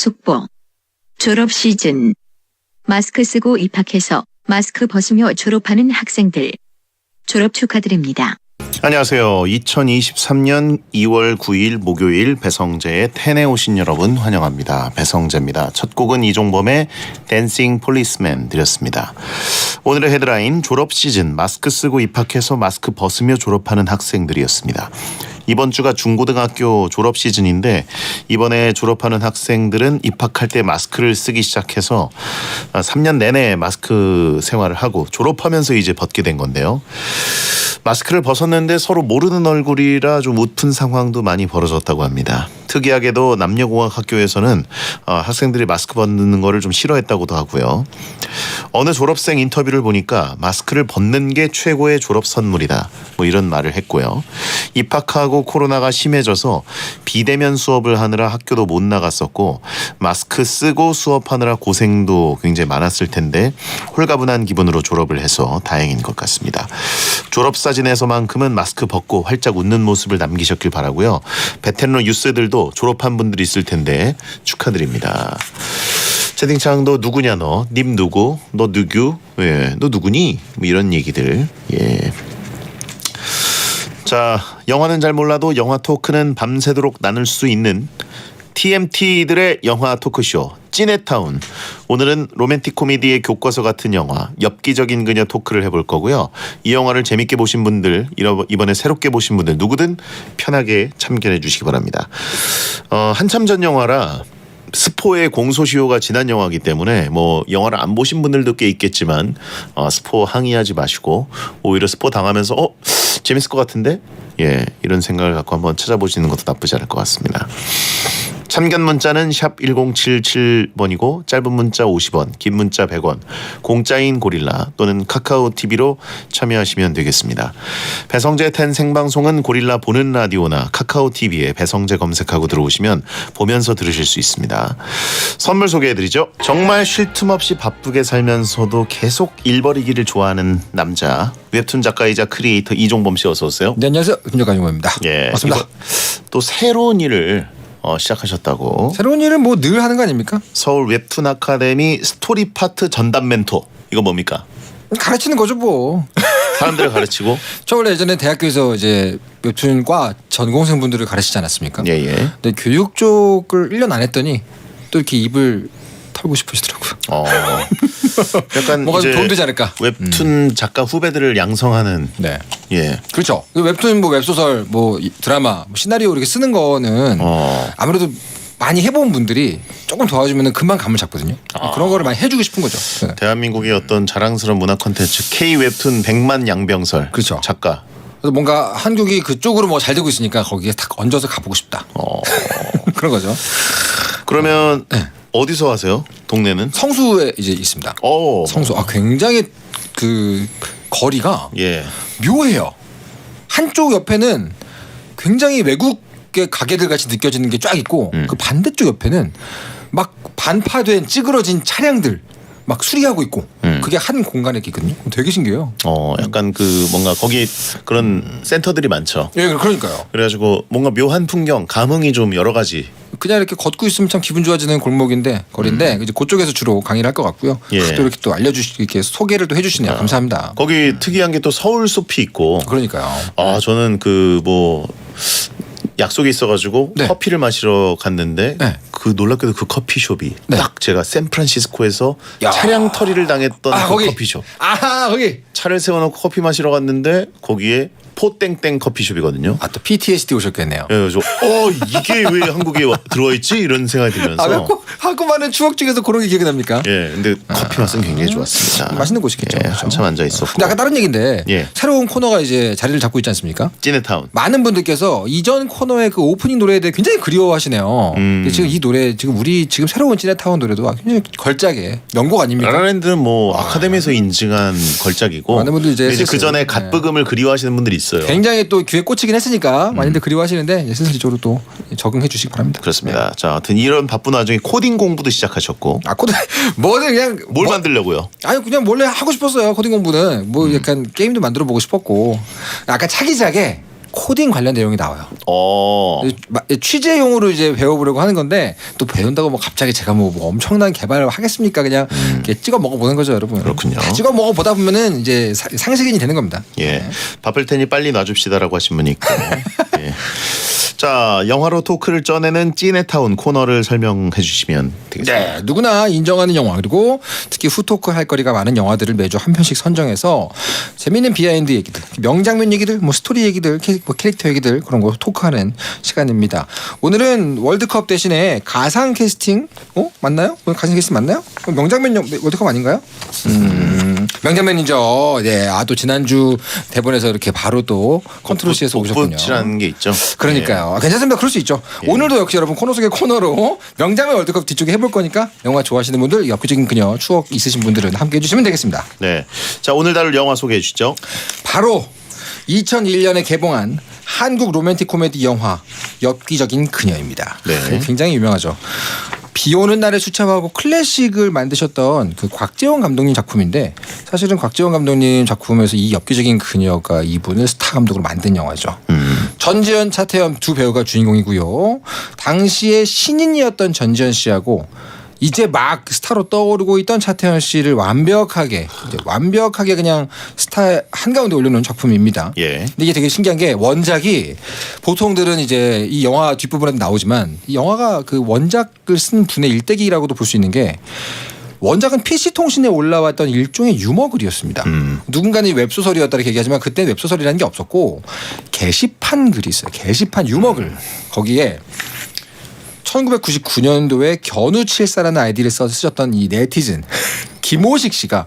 속보. 졸업 시즌. 마스크 쓰고 입학해서 마스크 벗으며 졸업하는 학생들. 졸업 축하드립니다. 안녕하세요. 2023년 2월 9일 목요일 배성재의 텐에 오신 여러분 환영합니다. 배성재입니다. 첫 곡은 이종범의 댄싱 폴리스맨 드렸습니다. 오늘의 헤드라인 졸업 시즌 마스크 쓰고 입학해서 마스크 벗으며 졸업하는 학생들이었습니다. 이번 주가 중고등학교 졸업 시즌인데 이번에 졸업하는 학생들은 입학할 때 마스크를 쓰기 시작해서 3년 내내 마스크 생활을 하고 졸업하면서 이제 벗게 된 건데요. 마스크를 벗었는데 서로 모르는 얼굴이라 좀 웃픈 상황도 많이 벌어졌다고 합니다. 특이하게도 남녀공학 학교에서는 학생들이 마스크 벗는 거를 좀 싫어했다고도 하고요. 어느 졸업생 인터뷰를 보니까 마스크를 벗는 게 최고의 졸업 선물이다. 뭐 이런 말을 했고요. 입학하고 코로나가 심해져서 비대면 수업을 하느라 학교도 못 나갔었고 마스크 쓰고 수업하느라 고생도 굉장히 많았을 텐데 홀가분한 기분으로 졸업을 해서 다행인 것 같습니다. 졸업사진에서만큼은 마스크 벗고 활짝 웃는 모습을 남기셨길 바라고요. 베테랑 유스들도 졸업한 분들이 있을 텐데 축하드립니다. 채팅창도 누구냐 너, 님 누구, 너 누구, 예, 너 누구니? 뭐 이런 얘기들. 예. 자, 영화는 잘 몰라도 영화 토크는 밤새도록 나눌 수 있는 TMT들의 영화 토크쇼 찌네타운. 오늘은 로맨틱 코미디의 교과서 같은 영화 엽기적인 그녀 토크를 해볼 거고요. 이 영화를 재밌게 보신 분들, 이번에 새롭게 보신 분들 누구든 편하게 참견해 주시기 바랍니다. 한참 전 영화라 스포의 공소시효가 지난 영화이기 때문에 뭐 영화를 안 보신 분들도 꽤 있겠지만 스포 항의하지 마시고 오히려 스포 당하면서 재밌을 것 같은데 예, 이런 생각을 갖고 한번 찾아보시는 것도 나쁘지 않을 것 같습니다. 참견 문자는 샵 1077번이고 짧은 문자 50원, 긴 문자 100원, 공짜인 고릴라 또는 카카오TV로 참여하시면 되겠습니다. 배성재 텐 생방송은 고릴라 보는 라디오나 카카오TV에 배성재 검색하고 들어오시면 보면서 들으실 수 있습니다. 선물 소개해드리죠. 정말 쉴 틈 없이 바쁘게 살면서도 계속 일 벌이기를 좋아하는 남자 웹툰 작가이자 크리에이터 이종범 씨 어서 오세요. 네, 안녕하세요. 김정관 용호입니다. 예, 맞습니다. 또 새로운 일을 시작하셨다고. 새로운 일은 뭐 늘 하는 거 아닙니까? 서울 웹툰 아카데미 스토리 파트 전담 멘토. 이거 뭡니까? 가르치는 거죠 뭐. 사람들을 가르치고. 저 원래 예전에 대학교에서 이제 웹툰과 전공생분들을 가르치지 않았습니까? 예예. 근데 교육 쪽을 1년 안 했더니 또 이렇게 입을 털고 싶으시더라고요. 약간 뭐가 이제 도움되지 않을까? 웹툰 작가 후배들을 양성하는. 네. 예. 그렇죠. 웹툰 뭐 웹소설 뭐 드라마 뭐 시나리오 이렇게 쓰는 거는 아무래도 많이 해본 분들이 조금 도와주면 금방 감을 잡거든요. 그런 거를 많이 해주고 싶은 거죠. 네. 대한민국의 어떤 자랑스러운 문화 콘텐츠 K 웹툰 100만 양병설. 그렇죠. 작가. 그래서 뭔가 한국이 그쪽으로 뭐 잘 되고 있으니까 거기에 탁 얹어서 가보고 싶다. 그런 거죠. 그러면 어디서 하세요? 동네는? 성수에 이제 있습니다. 성수. 굉장히 그 거리가 예. 묘해요. 한쪽 옆에는 굉장히 외국의 가게들 같이 느껴지는 게 쫙 있고 그 반대쪽 옆에는 막 반파된 찌그러진 차량들 막 수리하고 있고 그게 한 공간에 있거든요. 되게 신기해요. 약간 그 뭔가 거기 그런 센터들이 많죠. 예, 그러니까요. 그래가지고 뭔가 묘한 풍경, 감흥이 좀 여러 가지. 그냥 이렇게 걷고 있으면 참 기분 좋아지는 골목인데 거리인데 이제 그쪽에서 주로 강의를 할 것 같고요. 예. 또 이렇게 또 이렇게 소개를 또 해주시네요. 감사합니다. 거기 특이한 게 또 서울 숲이 있고. 그러니까요. 저는 그 뭐 약속이 있어가지고 네. 커피를 마시러 갔는데 네. 그 놀랍게도 그 커피숍이 네. 딱 제가 샌프란시스코에서 야. 차량 터리를 당했던 그 거기. 커피숍. 거기. 차를 세워놓고 커피 마시러 갔는데 거기에 포땡땡 커피숍이거든요. 또 PTSD 오셨겠네요. 그래서 이게 왜 한국에 들어와 있지 이런 생각이 들면서. 하고 많은 추억 중에서 그런 게 기억이 납니까? 예, 근데 커피 맛은 굉장히 좋았습니다. 맛있는 곳이겠죠. 예, 그렇죠. 한참 앉아 있었고. 근데 아까 다른 얘기인데 예. 새로운 코너가 이제 자리를 잡고 있지 않습니까? 찌네타운. 많은 분들께서 이전 코너의 그 오프닝 노래에 대해 굉장히 그리워하시네요. 근데 지금 이 노래 지금 새로운 찌네타운 노래도 굉장히 걸작의 명곡 아닙니까? 라라랜드는 뭐 아카데미에서 인증한 걸작이고. 많은 분들 이제 그 전에 갓브금을 그리워하시는 분들이 있어요. 굉장히 또 귀에 꽂히긴 했으니까 많이들 그리워하시는데 이제 슬슬 이쪽으로 또 적응해 주시기 바랍니다. 그렇습니다. 자, 하여튼 이런 바쁜 와중에 코딩 공부도 시작하셨고. 코딩 뭐든 그냥 뭘 만들려고요? 아니 그냥 원래 하고 싶었어요. 코딩 공부는 뭐 약간 게임도 만들어 보고 싶었고 약간 차기작에 코딩 관련 내용이 나와요. 어. 취재용으로 이제 배워보려고 하는 건데 또 배운다고 뭐 갑자기 제가 뭐 엄청난 개발을 하겠습니까? 그냥 이렇게 찍어 먹어보는 거죠, 여러분. 그렇군요. 다 찍어 먹어보다 보면은 이제 상식인이 되는 겁니다. 예. 바쁠 테니 빨리 놔줍시다라고 하신 분이 있고. 예. 자, 영화로 토크를 쪄내는 찌네타운 코너를 설명해 주시면 되겠습니다. 네, 누구나 인정하는 영화 그리고 특히 후토크 할 거리가 많은 영화들을 매주 한 편씩 선정해서 재미있는 비하인드 얘기들, 명장면 얘기들, 뭐 스토리 얘기들, 캐릭터 얘기들 그런 거 토크하는 시간입니다. 오늘은 월드컵 대신에 가상 캐스팅, 맞나요? 오늘 가상 캐스팅 맞나요? 명장면 월드컵 아닌가요? 명장면이죠. 네, 또 지난주 대본에서 이렇게 바로 또 컨트롤 C에서 오셨군요. 풋풋이라는 게 있죠. 그러니까요. 괜찮습니다. 그럴 수 있죠. 예. 오늘도 역시 여러분 코너 속의 코너로 명장면 월드컵 뒤쪽에 해볼 거니까 영화 좋아하시는 분들, 엽기적인 그녀 추억 있으신 분들은 함께 해주시면 되겠습니다. 네. 자, 오늘 다룰 영화 소개해 주시죠. 바로 2001년에 개봉한 한국 로맨틱 코미디 영화 엽기적인 그녀입니다. 네. 굉장히 유명하죠. 비 오는 날에 수첩하고 클래식을 만드셨던 그 곽재원 감독님 작품인데 사실은 곽재원 감독님 작품에서 이 엽기적인 그녀가 이분을 스타 감독으로 만든 영화죠. 전지현, 차태현 두 배우가 주인공이고요. 당시에 신인이었던 전지현 씨하고 이제 막 스타로 떠오르고 있던 차태현 씨를 완벽하게 그냥 스타 한가운데 올려놓은 작품입니다. 예. 근데 이게 되게 신기한 게 원작이 보통들은 이제 이 영화 뒷부분에도 나오지만 이 영화가 그 원작을 쓴 분의 일대기라고도 볼 수 있는 게 원작은 PC통신에 올라왔던 일종의 유머글이었습니다. 누군가는 웹소설이었다 이렇게 얘기하지만 그때는 웹소설이라는 게 없었고 게시판 글이 있어요. 게시판 유머글. 거기에 1999년도에 견우칠사라는 아이디를 쓰셨던 이 네티즌 김호식 씨가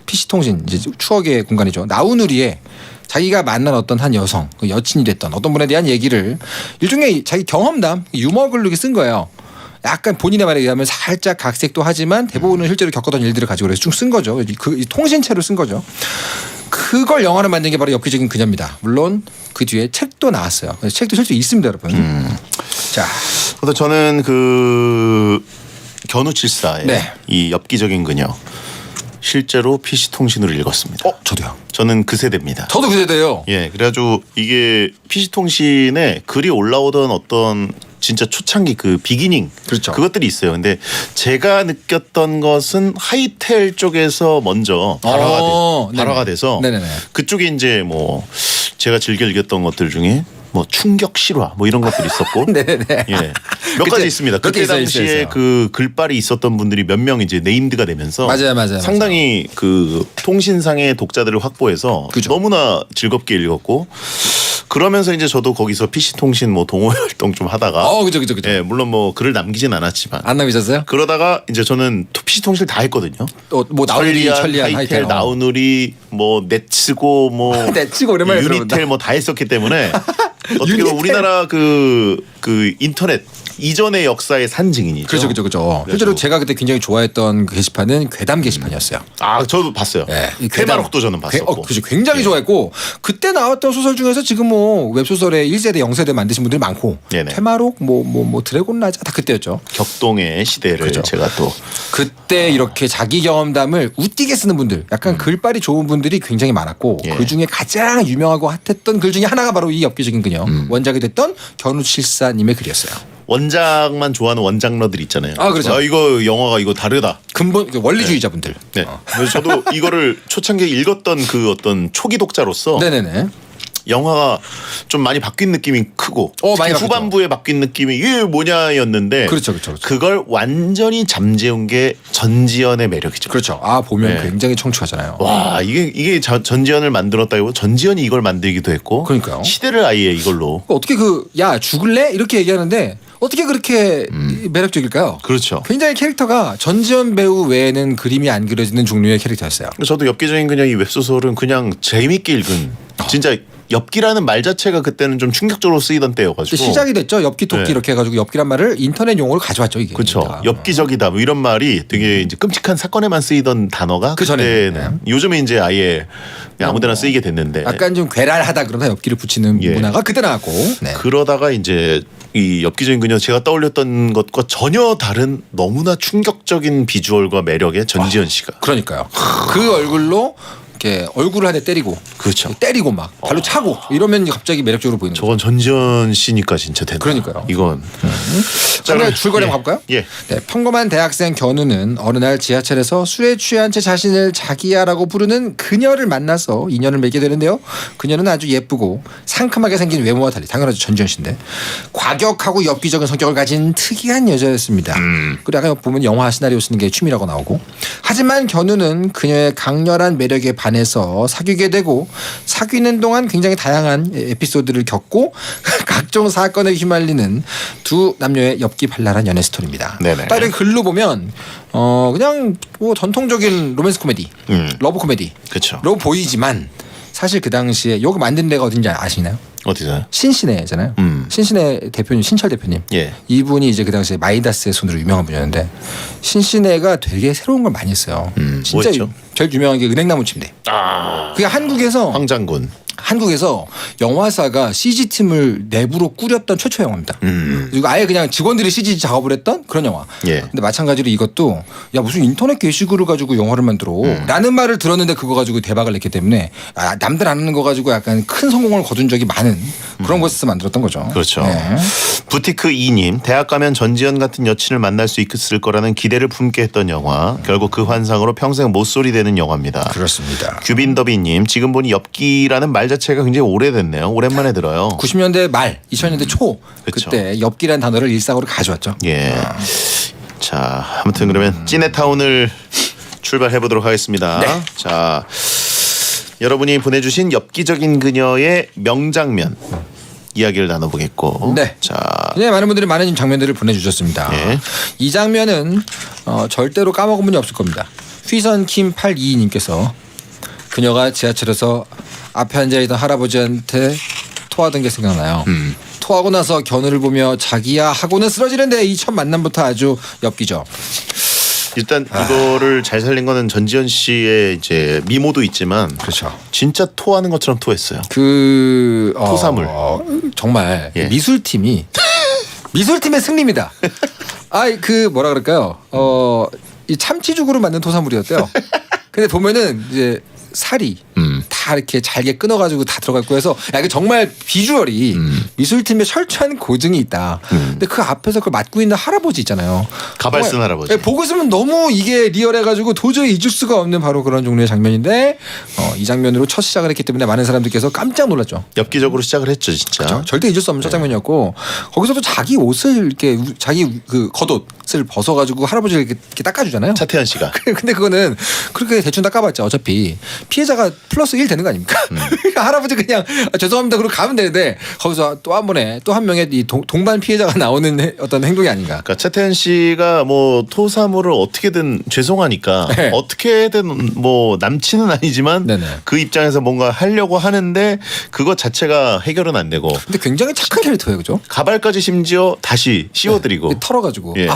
PC통신 이제 추억의 공간이죠. 나우누리에 자기가 만난 어떤 한 여성, 그 여친이 됐던 어떤 분에 대한 얘기를 일종의 자기 경험담 유머글로 이렇게 쓴 거예요. 약간 본인의 말에 의하면 살짝 각색도 하지만 대부분은 실제로 겪었던 일들을 가지고 그래서 쭉 쓴 거죠. 그 통신체로 쓴 거죠. 그걸 영화로 만든 게 바로 엽기적인 그녀입니다. 물론 그 뒤에 책도 나왔어요. 책도 실제 있습니다, 여러분. 자, 그래서 저는 그 견우칠사의 네. 이 엽기적인 그녀 실제로 PC통신으로 읽었습니다. 저도요. 저는 그 세대입니다. 저도 그 세대예요. 예, 그래가지고 이게 PC통신에 글이 올라오던 어떤 진짜 초창기 그 비기닝 그렇죠. 그것들이 있어요. 근데 제가 느꼈던 것은 하이텔 쪽에서 먼저 발화가 돼서 네네네. 그쪽에 이제 뭐 제가 즐겨 읽었던 것들 중에 뭐 충격 실화 뭐 이런 것들이 있었고 네네. 예. 몇 그때 가지 있습니다. 그때 있어요, 당시에 있어요. 그 글발이 있었던 분들이 몇 명 이제 네임드가 되면서 맞아요. 상당히 그 통신상의 독자들을 확보해서 그죠. 너무나 즐겁게 읽었고 그러면서 이제 저도 거기서 PC통신 뭐 동호회 활동 좀 하다가 그죠. 예, 물론 뭐 글을 남기진 않았지만 안 남기셨어요? 그러다가 이제 저는 PC통신을 다 했거든요. 뭐 나우누리, 천리안, 하이텔, 나우누리, 뭐 넷츠고, 뭐 넷츠고 오랜만에 유니텔 들어본다. 뭐 다 했었기 때문에 어떻게 보면 유니텔. 우리나라 그 인터넷 이전의 역사의 산증인이죠. 그죠. 실제로 제가 그때 굉장히 좋아했던 그 게시판은 괴담 게시판이었어요. 아, 저도 봤어요. 예, 이 회마록도 저는 봤었고. 그죠. 굉장히 좋아했고 그때 나왔던 소설 중에서 지금 뭐 웹소설의 1세대, 0세대 만드신 분들이 많고 네네. 회마록, 뭐 드래곤 라자 다 그때였죠. 격동의 시대를 그죠. 제가 또 그때 이렇게 자기 경험담을 웃기게 쓰는 분들, 약간 글발이 좋은 분들이 굉장히 많았고 예. 그 중에 가장 유명하고 핫했던 글 중에 하나가 바로 이 엽기적인 그녀 원작이 됐던 견우칠사님의 글이었어요. 원작만 좋아하는 원작러들 있잖아요. 아, 그렇죠. 이거 영화가 이거 다르다. 근본 원리주의자분들. 네. 그래서 저도 이거를 초창기에 읽었던 그 어떤 초기 독자로서 네네네. 영화가 좀 많이 바뀐 느낌이 크고 많이 특히 바뀌었죠. 후반부에 바뀐 느낌이 이게 뭐냐였는데 그렇죠. 그걸 완전히 잠재운 게 전지현의 매력이죠. 그렇죠. 보면 네. 굉장히 청초하잖아요. 와 이게 전지현을 만들었다고 전지현이 이걸 만들기도 했고 그러니까요. 시대를 아예 이걸로 어떻게 야 죽을래? 이렇게 얘기하는데 어떻게 그렇게 매력적일까요? 그렇죠. 굉장히 캐릭터가 전지현 배우 외에는 그림이 안 그려지는 종류의 캐릭터였어요. 저도 엽기적인 그냥 이 웹소설은 그냥 재밌게 읽은 진짜 엽기라는 말 자체가 그때는 좀 충격적으로 쓰이던 때여가지고 시작이 됐죠. 엽기 토끼 네. 이렇게 해가지고 엽기란 말을 인터넷 용어로 가져왔죠. 이게. 그렇죠. 그러니까. 엽기적이다 뭐 이런 말이 되게 이제 끔찍한 사건에만 쓰이던 단어가 그 전에는. 그때는 요즘에 이제 아예 그냥 아무데나 쓰이게 됐는데 약간 좀 괴랄하다 그러다 엽기를 붙이는 예. 문화가 그때 나왔고. 네. 그러다가 이제 이 엽기적인 그녀 제가 떠올렸던 것과 전혀 다른 너무나 충격적인 비주얼과 매력의 전지현 씨가 그러니까요. 그 얼굴로 이렇게 얼굴을 한 대 때리고 그렇죠. 때리고 막 발로 차고 이러면 갑자기 매력적으로 보이는 거죠. 저건 전지현 씨니까 진짜 대단. 그러니까요. 이건. 자, 그럼 줄거리 예. 한번 가볼까요? 예. 네, 평범한 대학생 견우는 어느 날 지하철에서 술에 취한 채 자신을 자기야라고 부르는 그녀를 만나서 인연을 맺게 되는데요. 그녀는 아주 예쁘고 상큼하게 생긴 외모와 달리 당연하죠 전지현 씨인데 과격하고 엽기적인 성격을 가진 특이한 여자였습니다. 그리고 아까 보면 영화 시나리오 쓰는 게 취미라고 나오고 하지만 견우는 그녀의 강렬한 매력에 반해서 사귀게 되고 사귀는 동안 굉장히 다양한 에피소드를 겪고 각종 사건에 휘말리는 두 남녀의 엽기발랄한 연애 스토리입니다. 네네. 딱 이렇게 글로 보면 그냥 뭐 전통적인 로맨스 코미디, 러브 코미디, 그렇죠. 로 보이지만 사실 그 당시에 요거 만든 데가 어딘지 아시나요? 어디서요? 신신혜잖아요. 신신혜 대표님, 신철 대표님. 예. 이분이 이제 그 당시에 마이다스의 손으로 유명한 분이었는데 신신혜가 되게 새로운 걸 많이 했어요. 진짜 뭐였죠? 제일 유명한 게 은행나무 침대. 그게 황장군. 한국에서 영화사가 CG팀을 내부로 꾸렸던 최초 영화입니다. 그리고 아예 그냥 직원들이 CG 작업을 했던 그런 영화. 예. 근데 마찬가지로 이것도 야 무슨 인터넷 게시글을 가지고 영화를 만들어 라는 말을 들었는데 그거 가지고 대박을 냈기 때문에 남들 안 하는 거 가지고 약간 큰 성공을 거둔 적이 많은 그런 곳에서 만들었던 거죠. 그렇죠. 네. 부티크 2님 대학 가면 전지현 같은 여친을 만날 수 있을 거라는 기대를 품게 했던 영화. 결국 그 환상으로 평생 못소리 되는 영화입니다. 그렇습니다. 규빈더비님 지금 보니 엽기라는 말 자체가 굉장히 오래됐네요. 오랜만에 들어요. 90년대 말, 2000년대 초 그쵸. 그때 엽기라는 단어를 일상으로 가져왔죠. 예. 자, 아무튼 그러면 찐해타운을 출발해 보도록 하겠습니다. 네. 자, 여러분이 보내주신 엽기적인 그녀의 명장면 이야기를 나눠보겠고. 네. 자, 네, 많은 분들이 많은 장면들을 보내주셨습니다. 예. 이 장면은 절대로 까먹은 분이 없을 겁니다. 휘선킴 82님께서 그녀가 지하철에서 앞에 앉아있던 할아버지한테 토하던 게 생각나요. 토하고 나서 견우를 보며 자기야 하고는 쓰러지는데 이 첫 만남부터 아주 엽기죠. 일단 이거를 잘 살린 거는 전지현 씨의 이제 미모도 있지만 그렇죠. 진짜 토하는 것처럼 토했어요. 토사물 정말 예. 미술팀의 승리입니다. 뭐라 그럴까요? 이 참치죽으로 만든 토사물이었대요. 근데 보면은 이제 살이 다 이렇게 잘게 끊어가지고 다 들어가 있고 해서 이게 정말 비주얼이 미술팀에 철저한 고증이 있다. 근데 그 앞에서 그걸 맡고 있는 할아버지 있잖아요. 가발 쓴 정말, 할아버지. 보고 있으면 너무 이게 리얼해가지고 도저히 잊을 수가 없는 바로 그런 종류의 장면인데 이 장면으로 첫 시작을 했기 때문에 많은 사람들께서 깜짝 놀랐죠. 엽기적으로 시작을 했죠, 진짜. 그렇죠? 절대 잊을 수 없는 첫 장면이었고 거기서도 자기 옷을 이렇게 자기 그 겉옷을 벗어가지고 할아버지를 이렇게 닦아주잖아요. 차태현 씨가. 근데 그거는 그렇게 대충 닦아봤자 어차피 피해자가 플러스 1 되는 거 아닙니까? 그러니까 할아버지 그냥 죄송합니다 그러고 가면 되는데 거기서 또 한 번에 또 한 명의 이 동반 피해자가 나오는 어떤 행동이 아닌가. 그러니까 차태현 씨가 뭐 토사물을 어떻게든 죄송하니까 네. 어떻게든 뭐 남친은 아니지만 네네. 그 입장에서 뭔가 하려고 하는데 그것 자체가 해결은 안 되고 근데 굉장히 착한 캐릭터예요, 그죠? 가발까지 심지어 다시 씌워드리고 털어가지고 예.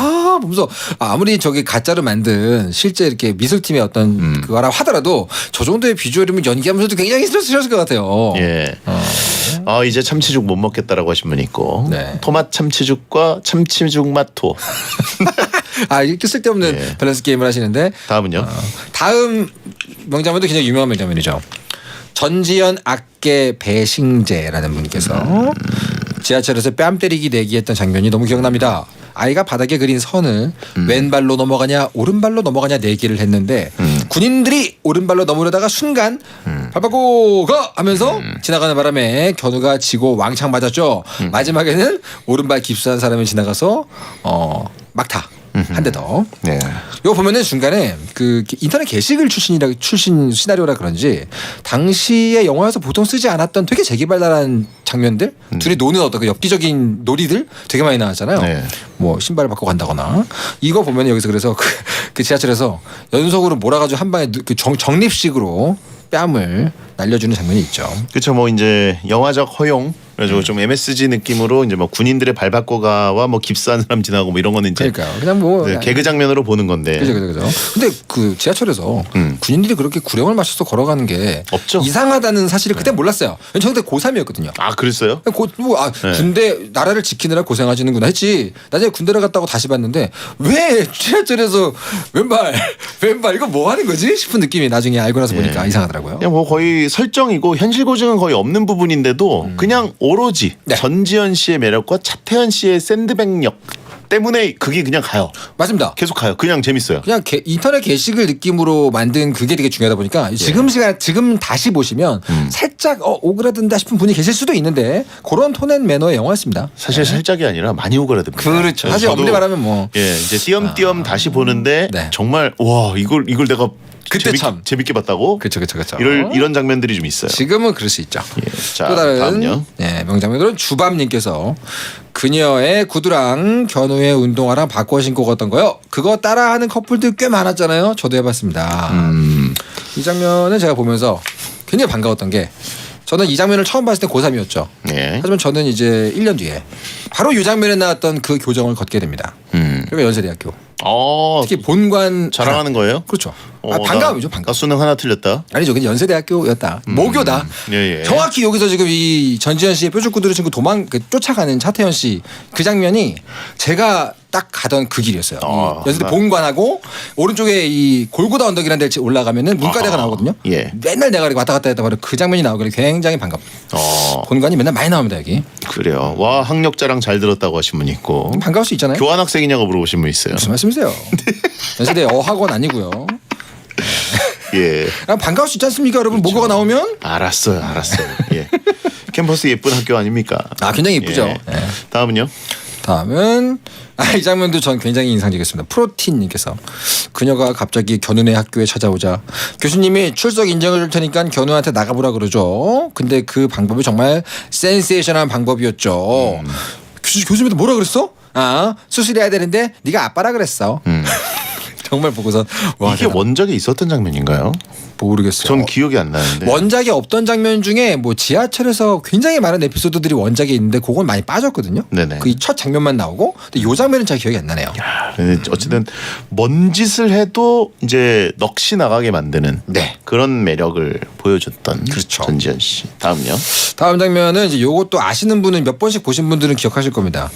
보면서 아무리 저기 가짜로 만든 실제 이렇게 미술팀의 어떤 그거라 하더라도 저 정도의 비주얼이면 연기하면서도 굉장히 스트레스였을 것 같아요. 예. 이제 참치죽 못 먹겠다라고 하신 분 있고 네. 토맛 참치죽과 참치죽 맛토. 이렇게 쓸데없는 예. 밸런스 게임을 하시는데 다음은요? 다음 명장면도 굉장히 유명한 명장면이죠. 전지현 악계 배싱재라는 분께서 지하철에서 뺨 때리기 내기했던 장면이 너무 기억납니다. 아이가 바닥에 그린 선을 왼발로 넘어가냐 오른발로 넘어가냐 내기를 했는데 군인들이 오른발로 넘으려다가 순간 발바고 가 하면서 지나가는 바람에 견우가 지고 왕창 맞았죠. 마지막에는 오른발 깁스한 사람이 지나가서 막타 한 대 더. 네. 이거 보면은 중간에 그 인터넷 게시글 출신 시나리오라 그런지 당시에 영화에서 보통 쓰지 않았던 되게 재개발랄한 장면들 둘이 노는 어떤 그 엽기적인 놀이들 되게 많이 나왔잖아요. 네. 뭐 신발을 받고 간다거나 이거 보면 여기서 그래서 그 지하철에서 연속으로 몰아가지고 한 방에 그 정립식으로 뺨을 날려주는 장면이 있죠. 그렇죠. 뭐 이제 영화적 허용 그래가지고 좀 MSG 느낌으로 이제 뭐 군인들의 발바꿔가와 뭐 깁스한 사람 지나고 뭐 이런 거는 이제 그러니까요. 그냥 뭐 네, 개그 장면으로 보는 건데. 그죠. 근데 그 지하철에서 군인들이 그렇게 구령을 마셔서 걸어가는 게 없죠. 이상하다는 사실을 그때 몰랐어요. 저는 그때 고3이었거든요. 아 그랬어요? 군대 나라를 지키느라 고생하시는구나 했지. 나중에 군대를 갔다고 다시 봤는데 왜 지하철에서 왼발 이거 뭐 하는 거지 싶은 느낌이 나중에 알고 나서 보니까 이상하더라고요. 그냥 뭐 거의 설정이고 현실 고증은 거의 없는 부분인데도 그냥 오로지 네. 전지현 씨의 매력과 차태현 씨의 샌드백력 때문에 그게 그냥 가요. 맞습니다. 계속 가요. 그냥 재밌어요. 그냥 인터넷 게시글 느낌으로 만든 그게 되게 중요하다 보니까 지금 다시 보시면 살짝 오그라든다 싶은 분이 계실 수도 있는데 그런 톤앤 매너의 영화였습니다. 사실 살짝이 아니라 많이 오그라듭니다. 그렇죠. 사실 저도 엄밀히 말하면 뭐 이제 띄엄띄엄 다시 보는데 네. 정말 와 이걸 내가 그때 참 재밌게 봤다고? 그렇죠. 이런 장면들이 좀 있어요. 지금은 그럴 수 있죠. 자, 또 다른 다음요. 명장면들은 주밤님께서 그녀의 구두랑 견우의 운동화랑 바꿔 신고 걷던 거요. 그거 따라하는 커플들 꽤 많았잖아요. 저도 해봤습니다. 이 장면은 제가 보면서 굉장히 반가웠던 게 저는 이 장면을 처음 봤을 때 고3이었죠. 예. 하지만 저는 이제 1년 뒤에 바로 이 장면에 나왔던 그 교정을 걷게 됩니다. 그러니까 연세대학교. 특히 본관 자랑하는 거예요? 그렇죠. 반가움이죠. 반가움. 나 수능 하나 틀렸다. 아니죠. 그냥 연세대학교였다. 모교다. 예. 정확히 여기서 지금 이 전지현 씨의 뾰족구두를 신고 쫓아가는 차태현 씨 그 장면이 제가 딱 가던 그 길이었어요. 연세대 본관하고 오른쪽에 이 골고다 언덕이라는 데 올라가면은 문과대가 나오거든요. 예. 맨날 내가 이렇게 왔다 갔다 했다 바로 그 장면이 나오길래 굉장히 반갑습니다. 본관이 맨날 많이 나옵니다 여기. 그래요. 와 학력 자랑 잘 들었다고 하신 분 있고 반가울 수 있잖아요. 교환 학생이냐고 물어보신 분 있어요. 무슨 말씀이세요? 연세대 어학원 아니고요. 예. 반가울 수 있지 않습니까 여러분? 그렇죠. 모교가 나오면 알았어요. 예. 캠퍼스 예쁜 학교 아닙니까? 굉장히 예쁘죠. 예. 네. 다음은요. 다음은 이 장면도 전 굉장히 인상적이었습니다. 프로틴님께서 그녀가 갑자기 견우네 학교에 찾아오자 교수님이 출석 인정해 줄 테니까 견우한테 나가보라 그러죠. 근데 그 방법이 정말 센세이션한 방법이었죠. 교수님한테 뭐라 그랬어? 수술해야 되는데 네가 아빠라 그랬어. 정말 보고서 와, 이게 원작에 있었던 장면인가요? 모르겠어요. 전 기억이 안 나는데. 원작에 없던 장면 중에 뭐 지하철에서 굉장히 많은 에피소드들이 원작에 있는데 그건 많이 빠졌거든요. 네네. 그 첫 장면만 나오고 근데 요 장면은 잘 기억이 안 나네요. 어쨌든 뭔 짓을 해도 이제 넋이 나가게 만드는 그런 매력을 보여줬던 그렇죠. 전지현 씨. 다음요. 다음 장면은 이제 요것도 아시는 분은 몇 번씩 보신 분들은 기억하실 겁니다.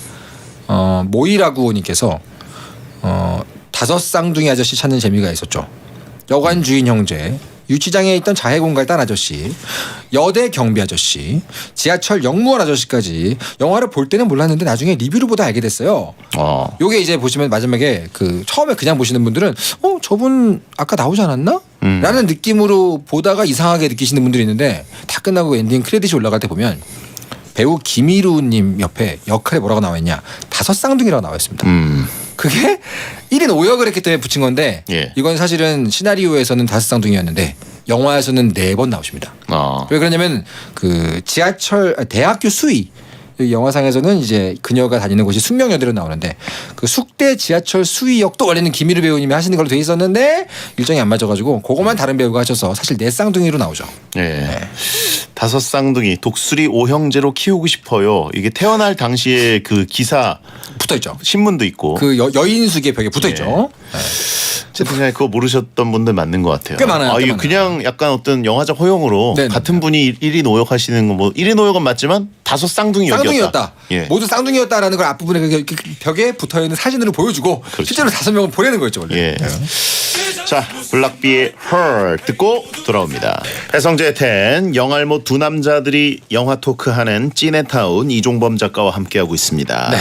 모이라구님께서 5 쌍둥이 아저씨 찾는 재미가 있었죠. 여관 주인 형제, 유치장에 있던 자해공갈 딴 아저씨, 여대 경비 아저씨, 지하철 역무원 아저씨까지 영화를 볼 때는 몰랐는데 나중에 리뷰를 보다 알게 됐어요. 요게 이제 보시면 마지막에 그 처음에 그냥 보시는 분들은 저분 아까 나오지 않았나? 라는 느낌으로 보다가 이상하게 느끼시는 분들이 있는데 다 끝나고 엔딩 크레딧이 올라갈 때 보면 배우 김희루님 옆에 역할에 뭐라고 나와 있냐? 5 쌍둥이라고 나와 있습니다. 그게 1인 5역을 했기 때문에 붙인 건데 이건 사실은 시나리오에서는 5 쌍둥이였는데 영화에서는 4번 나오십니다. 왜 그러냐면 그 대학교 수위 영화상에서는 이제 그녀가 다니는 곳이 숙명여대로 나오는데 그 숙대 지하철 수위역도 원래는 김희루 배우님이 하시는 걸로 돼 있었는데 일정이 안 맞아가지고 그것만 다른 배우가 하셔서 사실 4 쌍둥이로 나오죠. 5 쌍둥이 독수리 5형제로 키우고 싶어요. 이게 태어날 당시에 그 기사 붙어있죠. 신문도 있고 그 여인숙의 벽에 붙어있죠. 그냥 그거 모르셨던 분들 맞는 것 같아요. 꽤 많아요. 이게 그냥 약간 어떤 영화적 허용으로 같은 분이 1인 5역 하시는 거 뭐 1인 5역은 맞지만 5 쌍둥이 쌍둥이였다. 모두 쌍둥이였다라는 걸 앞부분에 벽에 붙어있는 사진으로 보여주고 실제로 5명을 보내는 거였죠. 원래. 자, 블락비의 Her 듣고 돌아옵니다. 배성재 10 영알못 두 남자들이 영화 토크하는 찐해타운 이종범 작가와 함께하고 있습니다.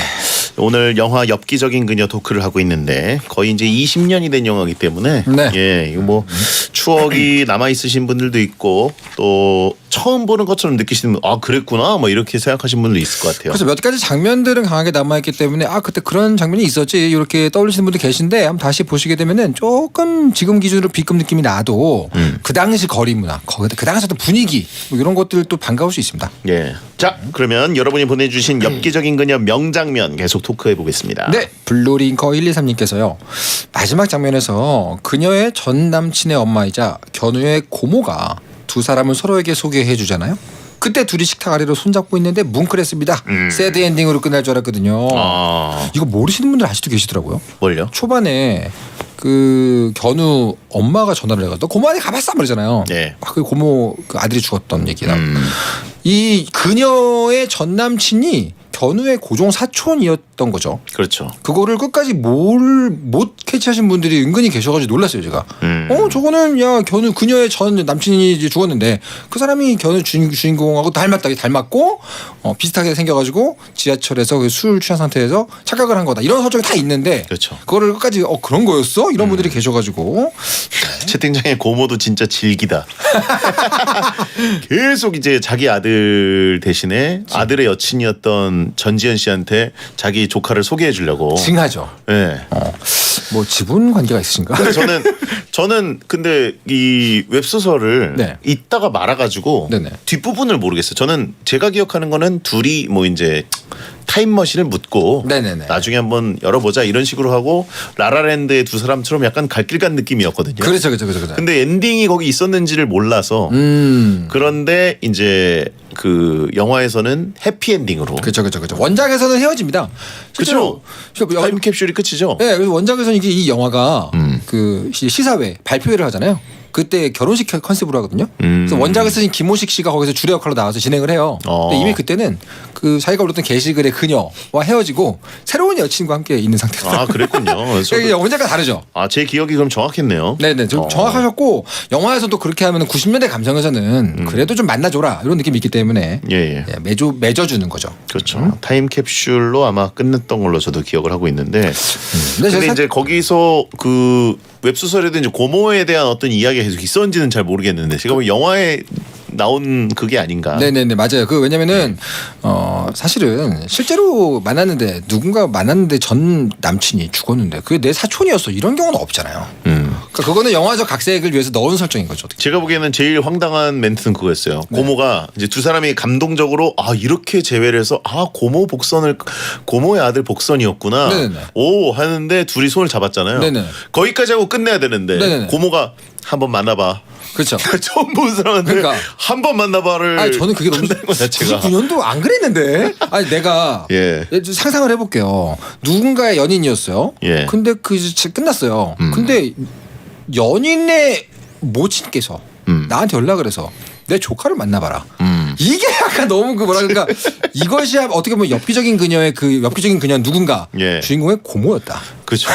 오늘 영화 엽기적인 그녀 토크를 하고 있는데 거의 이제 20년이 된 영화이기 때문에 이거 뭐 추억이 남아 있으신 분들도 있고 또 처음 보는 것처럼 느끼시는 분, 그랬구나 뭐 이렇게 생각하시는 분도 있을 것 같아요. 그래서 몇 가지 장면들은 강하게 남아있기 때문에 그때 그런 장면이 있었지 이렇게 떠올리시는 분들 계신데 한번 다시 보시게 되면은 조금 지금 기준으로 B급 느낌이 나도 그 당시 거리 문화, 그 당시 어떤 분위기 뭐 이런 것들도 반가울 수 있습니다. 자, 그러면 여러분이 보내주신 엽기적인 그녀 명장면 계속 토크해 보겠습니다. 블루링커 123님께서요. 마지막 장면에서 그녀의 전 남친의 엄마이자 견우의 고모가 두 사람을 서로에게 소개해 주잖아요. 그때 둘이 식탁 아래로 손잡고 있는데 뭉클했습니다. 새드 엔딩으로 끝날 줄 알았거든요. 이거 모르시는 분들 아직도 계시더라고요. 뭘요? 초반에 그 견우 엄마가 전화를 해가지고 너 고모 안에 가봤어? 말이잖아요. 네. 그 고모 그 아들이 죽었던 얘기다. 이 그녀의 전 남친이 견우의 고종 사촌이었던 거죠. 그렇죠. 그거를 끝까지 못 캐치하신 분들이 은근히 계셔가지고 놀랐어요, 제가. 저거는 야 견우 그녀의 전 남친이 이제 죽었는데 그 사람이 견우 주인공하고 닮았고 비슷하게 생겨가지고 지하철에서 그 술 취한 상태에서 착각을 한 거다. 이런 설정이 다 있는데, 그렇죠. 그거를 끝까지 그런 거였어? 이런 분들이 계셔가지고 채팅창에 고모도 진짜 질기다. 계속 이제 자기 아들 대신에 아들의 여친이었던 전지현 씨한테 자기 조카를 소개해 주려고. 징하죠. 네. 뭐 지분 관계가 있으신가? 근데 저는 근데 이 웹소설을 네. 읽다가 말아가지고 네네. 뒷부분을 모르겠어요. 저는 제가 기억하는 거는 둘이 뭐 이제 타임머신을 묻고 네네네. 나중에 한번 열어보자 이런 식으로 하고 라라랜드의 두 사람처럼 약간 갈 길 간 느낌이었거든요. 그렇죠. 근데 엔딩이 거기 있었는지를 몰라서 그런데 이제 그 영화에서는 해피엔딩으로. 그렇죠. 원작에서는 헤어집니다. 그렇죠. 타임캡슐이 끝이죠. 네, 그래서 원작에서는 이게 이 영화가 그 시사회 발표회를 하잖아요. 그때 결혼식 컨셉으로 하거든요. 그래서 원작에서는 김호식 씨가 거기서 주례 역할로 나와서 진행을 해요. 근데 이미 그때는 그 자기가 올렸던 게시글의 그녀와 헤어지고 새로운 여친과 함께 있는 상태였어요. 아, 그랬군요. 그러니까 원작과 다르죠. 아, 제 기억이 그럼 정확했네요. 네네, 좀 정확하셨고 영화에서도 그렇게 하면 90년대 감성에서는 그래도 좀 만나줘라 이런 느낌이 있기 때문에 예. 맺어주는 거죠. 그렇죠. 타임캡슐로 아마 끝냈던 걸로 저도 기억을 하고 있는데. 근데 이제 거기서 그 웹소설에도 이제 고모에 대한 어떤 이야기가 계속 있었는지는 잘 모르겠는데 제가 뭐 영화에 나온 그게 아닌가. 네네네, 맞아요. 그 왜냐면은 사실은 실제로 누군가 만났는데 전 남친이 죽었는데 그게 내 사촌이었어 이런 경우는 없잖아요. 그러니까 그거는 영화적 각색을 위해서 넣은 설정인 거죠. 제가 보기에는 제일 황당한 멘트는 그거였어요. 네. 고모가 이제 두 사람이 감동적으로 이렇게 재회를 해서 고모의 아들 복선이었구나. 네네네. 오 하는데 둘이 손을 잡았잖아요. 네네. 거기까지 하고 끝내야 되는데 네네네. 고모가 한번 만나봐. 그렇죠. 처음 본 사람한테 그러니까. 한 번 만나봐를. 저는 그게 너무 것 자체가. 99년도 안 그랬는데. 내가 상상을 해볼게요. 누군가의 연인이었어요. 예. 근데 끝났어요. 근데 연인의 모친께서 나한테 연락을 해서 내 조카를 만나봐라. 이게 약간 너무 그러니까 이것이 어떻게 보면 엽기적인 그녀의 그 엽기적인 그녀는 누군가 주인공의 고모였다. 그렇죠.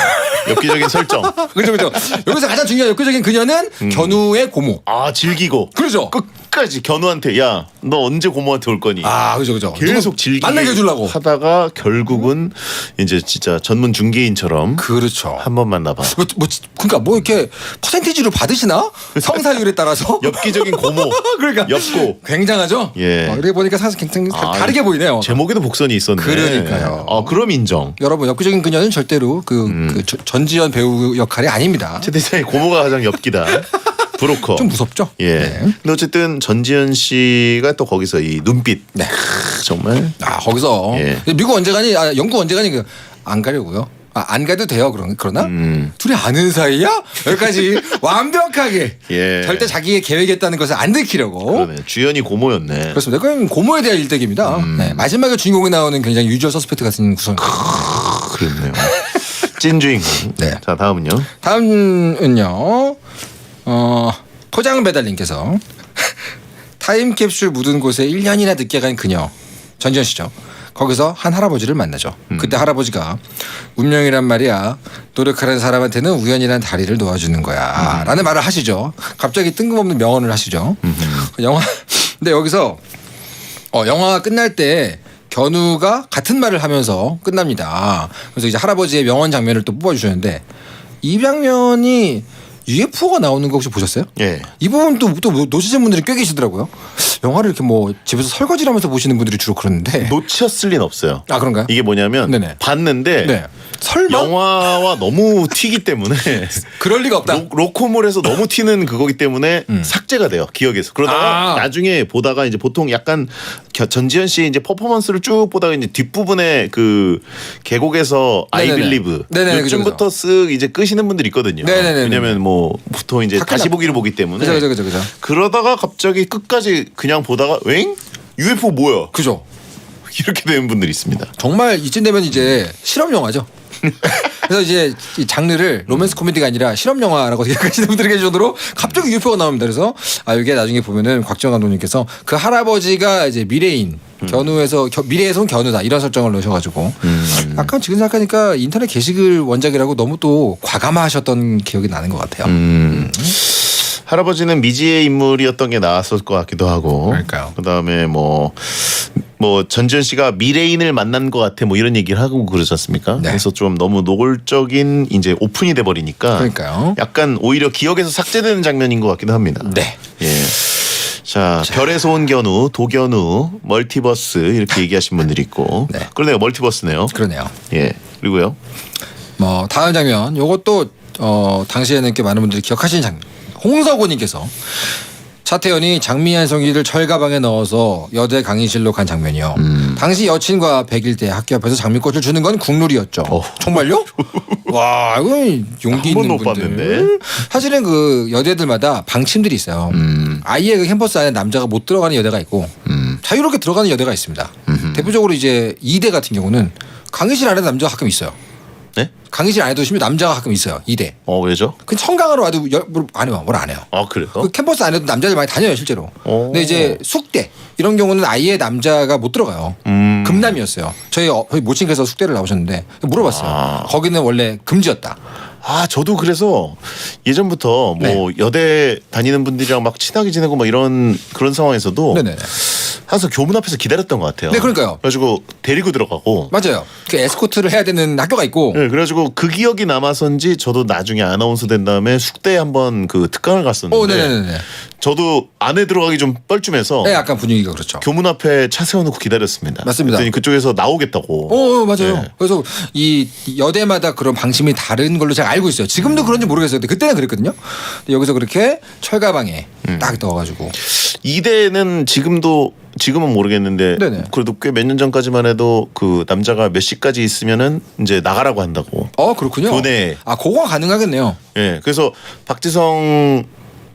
엽기적인 설정. 그렇죠. 여기서 가장 중요한 엽기적인 그녀는 견우의 고모. 즐기고. 그렇죠. 끝까지 견우한테 야, 너 언제 고모한테 올 거니? 그렇죠. 계속 질기게 만나게 해주려고 하다가 결국은 이제 진짜 전문 중개인처럼 그렇죠. 한번 만나봐. 그러니까 이렇게 퍼센티지로 받으시나? 성사율에 따라서 엽기적인 고모. 그러니까 엽고 굉장하죠. 이렇게 보니까 사실 굉장히 다르게 보이네요. 제목에도 복선이 있었네. 그러니까요. 그럼 인정. 여러분 엽기적인 그녀는 절대로 그 전지현 배우 역할이 아닙니다. 채팅창에 고모가 가장 엽기다. 브로커. 좀 무섭죠? 근데 어쨌든 전지현 씨가 또 거기서 이 눈빛. 정말. 거기서 미국 언제 가니? 영국 언제 가니? 안 가려고요. 안 가도 돼요. 그러나 둘이 아는 사이야? 여기까지 완벽하게 절대 자기의 계획했다는 것을 안 들키려고. 그러네. 주연이 고모였네. 그렇습니다. 그건 고모에 대한 일대기입니다. 마지막에 주인공이 나오는 굉장히 유주얼 서스펙트 같은 구성. 그렇네요. 찐 주인공. 자, 다음은요. 다음은요. 포장 배달님께서 타임캡슐 묻은 곳에 1년이나 늦게 간 그녀 전지현 씨죠. 거기서 한 할아버지를 만나죠. 그때 할아버지가 운명이란 말이야. 노력하는 사람한테는 우연이란 다리를 놓아주는 거야. 라는 말을 하시죠. 갑자기 뜬금없는 명언을 하시죠. 근데 여기서 영화가 끝날 때 견우가 같은 말을 하면서 끝납니다. 그래서 이제 할아버지의 명언 장면을 또 뽑아주셨는데 이 장면이 UFO가 나오는 거 혹시 보셨어요? 이 부분 또 놓치신 분들이 꽤 계시더라고요. 영화를 이렇게 뭐 집에서 설거지를 하면서 보시는 분들이 주로 그러는데. 놓쳤을 리는 없어요. 아 그런가요? 이게 뭐냐면 네네. 봤는데 네. 설마 영화와 너무 튀기 때문에 그럴 리가 없다. 로코몰에서 너무 튀는 그거기 때문에 삭제가 돼요 기억에서. 그러다가 아. 나중에 보다가 이제 보통 약간 전지현 씨의 이제 퍼포먼스를 쭉 보다가 이제 뒷부분에 그 계곡에서 I 네네네. Believe 네네네, 요즘부터 쓱 이제 끄시는 분들이 있거든요. 네네네네. 왜냐면 뭐 보통 이제 다시 보기를 보기 때문에. 그죠. 그러다가 갑자기 끝까지 그냥 보다가 웽? UFO 뭐야? 그죠. 이렇게 되는 분들이 있습니다. 정말 이쯤 되면 이제 실험 영화죠. 그래서 이제 이 장르를 로맨스 코미디가 아니라 실험 영화라고 생각하시는 분들이 계실 정도로 갑자기 UFO가 나옵니다. 그래서 이게 나중에 보면은 곽지원 감독님께서 그 할아버지가 이제 미래인 견우에서 미래에서 온 견우다 이런 설정을 넣으셔가지고 약간 지금 생각하니까 인터넷 게시글 원작이라고 너무 또 과감하셨던 기억이 나는 것 같아요. 할아버지는 미지의 인물이었던 게 나왔을 것 같기도 하고. 그러니까요. 그다음에 뭐 전지현 씨가 미래인을 만난 것 같아 뭐 이런 얘기를 하고 그러지 않습니까? 네. 그래서 좀 너무 노골적인 이제 오픈이 돼 버리니까. 그러니까요. 약간 오히려 기억에서 삭제되는 장면인 것 같기도 합니다. 네. 예. 자, 별에서 온 견우, 도견우, 멀티버스 이렇게 얘기하신 분들이 있고. 네. 그러네요. 멀티버스네요. 그러네요. 예. 그리고요. 뭐 다음 장면 요것도 당시에는 꽤 많은 분들이 기억하시는 장면. 홍석호님께서 차태현이 장미한 성기를 철가방에 넣어서 여대 강의실로 간 장면이요. 당시 여친과 100일대 학교 앞에서 장미꽃을 주는 건 국룰이었죠. 정말요? 와, 이거 용기 한 번도 있는 못 분들. 봤는데. 사실은 그 여대들마다 방침들이 있어요. 아예 그 캠퍼스 안에 남자가 못 들어가는 여대가 있고 자유롭게 들어가는 여대가 있습니다. 대표적으로 이제 이대 같은 경우는 강의실 안에 남자가 가끔 있어요. 네? 강의실 안에도 심지어 남자가 가끔 있어요. 이대. 왜죠? 그 청강으로 와도 안 해요. 뭘 안 해요. 아, 그래요? 그 캠퍼스 안에도 남자들 많이 다녀요 실제로. 오. 근데 이제 숙대 이런 경우는 아예 남자가 못 들어가요. 금남이었어요. 저희 모친께서 숙대를 나오셨는데 물어봤어요. 거기는 원래 금지였다. 저도 그래서 예전부터 뭐 여대 다니는 분들이랑 막 친하게 지내고 막 이런 그런 상황에서도 네네. 항상 교문 앞에서 기다렸던 것 같아요. 네, 그러니까요. 그래가지고 데리고 들어가고. 맞아요. 그 에스코트를 해야 되는 학교가 있고. 네, 그래가지고 그 기억이 남아서인지 저도 나중에 아나운서 된 다음에 숙대에 한번 그 특강을 갔었는데. 네네네. 저도 안에 들어가기 좀 뻘쭘해서. 네, 약간 분위기가 그렇죠. 교문 앞에 차 세워놓고 기다렸습니다. 맞습니다. 그랬더니 그쪽에서 나오겠다고. 맞아요. 네. 그래서 이 여대마다 그런 방침이 다른 걸로 제가 알고 있어요. 지금도 그런지 모르겠어요. 근데 그때는 그랬거든요. 근데 여기서 그렇게 철가방에 딱 넣어가지고. 이대는 지금은 모르겠는데 네네. 그래도 꽤 몇 년 전까지만 해도 그 남자가 몇 시까지 있으면은 이제 나가라고 한다고. 그렇군요. 교내. 그거가 가능하겠네요. 예. 그래서 박지성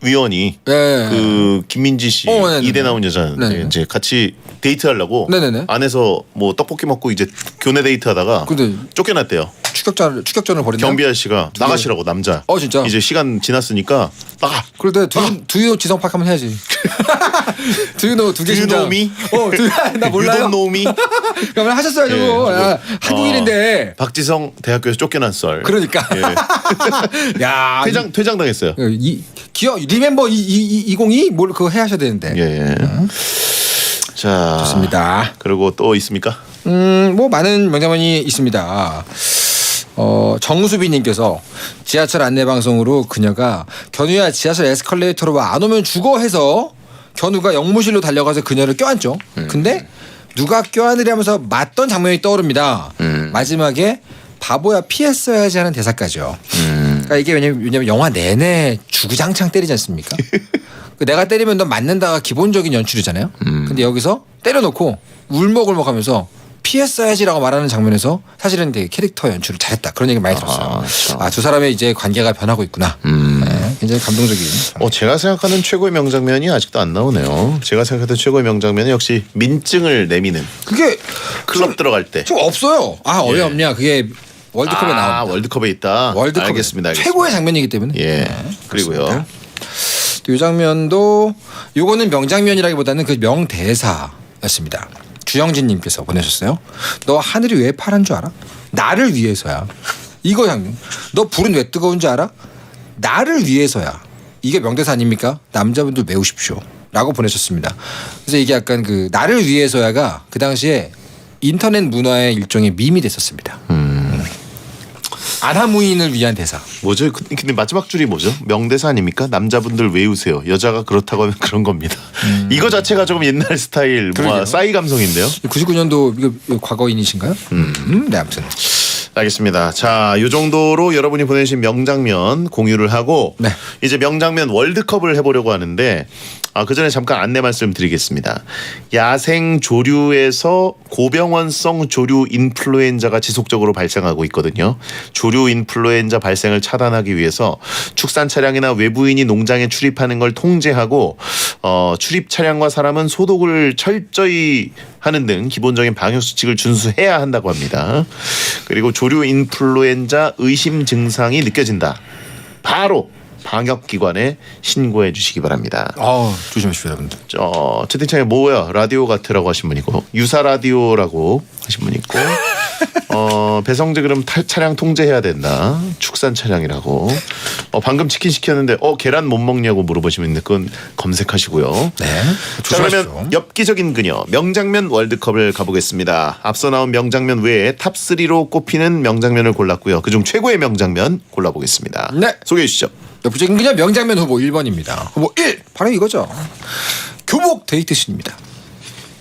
위원이 네. 그 김민지 씨 네네네. 이대 나온 여자인데 네네. 이제 같이 데이트하려고 네네네. 안에서 뭐 떡볶이 먹고 이제 교내 데이트하다가 근데 쫓겨났대요. 추격전을 벌인다. 경비 아저씨가 나가시라고 남자. 진짜? 이제 시간 지났으니까 나가. 그런데 두유 지성팍 하면 해야지. 두유노 두개 Do you 심장. know me? 나 몰라요. You don't know me? 그러면 하셨어야죠. 예, 한국인인데. 박지성 대학교에서 쫓겨난 썰. 그러니까. 예. 야. 퇴장 당했어요. 기억 리멤버 2022 뭘 그거 해 하셔야 되는데. 예. 자. 좋습니다. 그리고 또 있습니까? 뭐 많은 명장면이 있습니다. 정수빈님께서 지하철 안내 방송으로 그녀가 견우야 지하철 에스컬레이터로 와 안 오면 죽어 해서 견우가 영무실로 달려가서 그녀를 껴안죠. 근데 누가 껴안으려면서 맞던 장면이 떠오릅니다. 마지막에 바보야 피했어야지 하는 대사까지요. 그러니까 이게 왜냐면 영화 내내 주구장창 때리지 않습니까? 내가 때리면 넌 맞는다가 기본적인 연출이잖아요. 근데 여기서 때려놓고 울먹울먹하면서 피했어야지라고 말하는 장면에서 사실은 되게 캐릭터 연출을 잘했다 그런 얘기 많이 들었어요. 두 사람의 이제 관계가 변하고 있구나. 네, 굉장히 감동적인. 제가 생각하는 최고의 명장면이 아직도 안 나오네요. 제가 생각했던 최고의 명장면은 역시 민증을 내미는 그게 클럽 들어갈 때. 좀 없어요. 왜 없냐? 그게 월드컵에 나옵니다. 월드컵에 있다. 월드컵 알겠습니다. 최고의 장면이기 때문에. 예. 그리고요. 이 장면도 요거는 명장면이라기보다는 그 명대사였습니다. 주영진님께서 보내셨어요. 너 하늘이 왜 파란 줄 알아? 나를 위해서야. 이거 장면. 너 불은 왜 뜨거운 줄 알아? 나를 위해서야. 이게 명대사 아닙니까? 남자분들 외우십시오. 라고 보내셨습니다. 그래서 이게 약간 그 나를 위해서야가 그 당시에 인터넷 문화의 일종의 밈이 됐었습니다. 아나무인을 위한 대사. 뭐죠? 근데 마지막 줄이 뭐죠? 명대사 아닙니까? 남자분들 외우세요. 여자가 그렇다고 하면 그런 겁니다. 이거 자체가 조금 옛날 스타일 뭐 싸이 감성인데요. 99년도 이거 과거인이신가요? 네, 아무튼. 알겠습니다. 자, 이 정도로 여러분이 보내주신 명장면 공유를 하고 네. 이제 명장면 월드컵을 해보려고 하는데 그 전에 잠깐 안내 말씀드리겠습니다. 야생 조류에서 고병원성 조류 인플루엔자가 지속적으로 발생하고 있거든요. 조류 인플루엔자 발생을 차단하기 위해서 축산 차량이나 외부인이 농장에 출입하는 걸 통제하고 출입 차량과 사람은 소독을 철저히 하는 등 기본적인 방역 수칙을 준수해야 한다고 합니다. 그리고 조류 인플루엔자 의심 증상이 느껴진다. 바로 방역기관에 신고해 주시기 바랍니다. 조심하십시오, 여러분들. 채팅창에 뭐야 라디오 같으라고 하신 분 있고 유사 라디오라고 하신 분 있고 배성재 그럼 차량 통제해야 된다. 축산 차량이라고. 방금 치킨 시켰는데 계란 못 먹냐고 물어보시면 그건 검색하시고요. 네. 자, 그러면 엽기적인 그녀 명장면 월드컵을 가보겠습니다. 앞서 나온 명장면 외에 탑3로 꼽히는 명장면을 골랐고요. 그중 최고의 명장면 골라보겠습니다. 네. 소개해 주시죠. 엽기적인 그냥 명장면 후보 1번입니다. 후보 1 바로 이거죠. 교복 데이트씬입니다.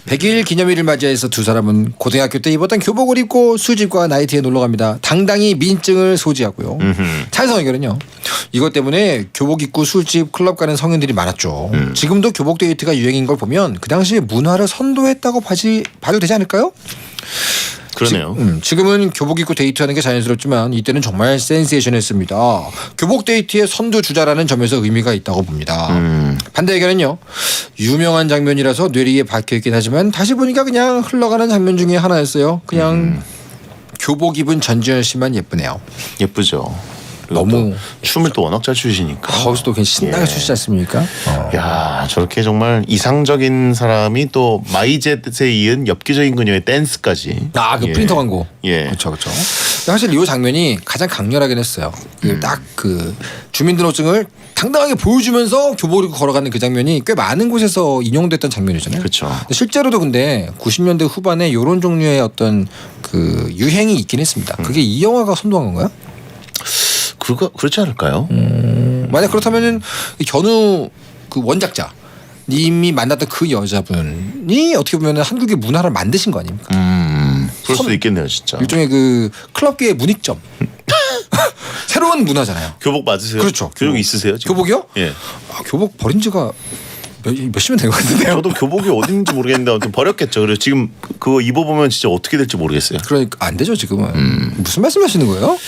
100일 기념일을 맞이해서 두 사람은 고등학교 때 입었던 교복을 입고 술집과 나이트에 놀러갑니다. 당당히 민증을 소지하고요. 찬성 의견은요. 이것 때문에 교복 입고 술집 클럽 가는 성인들이 많았죠. 지금도 교복 데이트가 유행인 걸 보면 그 당시에 문화를 선도했다고 봐도 되지 않을까요? 그러네요. 지금은 교복 입고 데이트하는 게 자연스럽지만 이때는 정말 센세이션했습니다. 교복 데이트의 선두주자라는 점에서 의미가 있다고 봅니다. 반대 의견은요. 유명한 장면이라서 뇌리에 박혀있긴 하지만 다시 보니까 그냥 흘러가는 장면 중에 하나였어요. 그냥 교복 입은 전지현 씨만 예쁘네요. 예쁘죠. 너무 춤을 또 워낙 잘 추시니까. 거기서 또 그냥 신나게 추시지 않습니까? 야, 저렇게 정말 이상적인 사람이 또 마이젯에 이은 엽기적인 그녀의 댄스까지. 그 프린터 광고. 예. 그렇죠, 그렇죠. 사실 이 장면이 가장 강렬하긴 했어요. 딱 그 주민등록증을 당당하게 보여주면서 교복을 입고 걸어가는 그 장면이 꽤 많은 곳에서 인용됐던 장면이잖아요. 그렇죠. 실제로도 근데 90년대 후반에 이런 종류의 어떤 그 유행이 있긴 했습니다. 그게 이 영화가 선도한 건가요? 그렇지 않을까요? 만약 그렇다면은 견우 그 원작자 님이 만났던 그 여자분이 어떻게 보면 한국의 문화를 만드신 거 아닙니까? 그럴 수도 있겠네요, 진짜. 일종의 그 클럽계의 문익점. 새로운 문화잖아요. 교복 맞으세요? 그렇죠. 교복 있으세요? 지금? 교복이요? 예. 교복 버린 지가 몇십년 된 것 같은데요. 저도 교복이 어딘지 모르겠는데 아무튼 버렸겠죠. 그래서 지금 그거 입어보면 진짜 어떻게 될지 모르겠어요. 그러니까 안 되죠 지금은. 무슨 말씀하시는 거예요?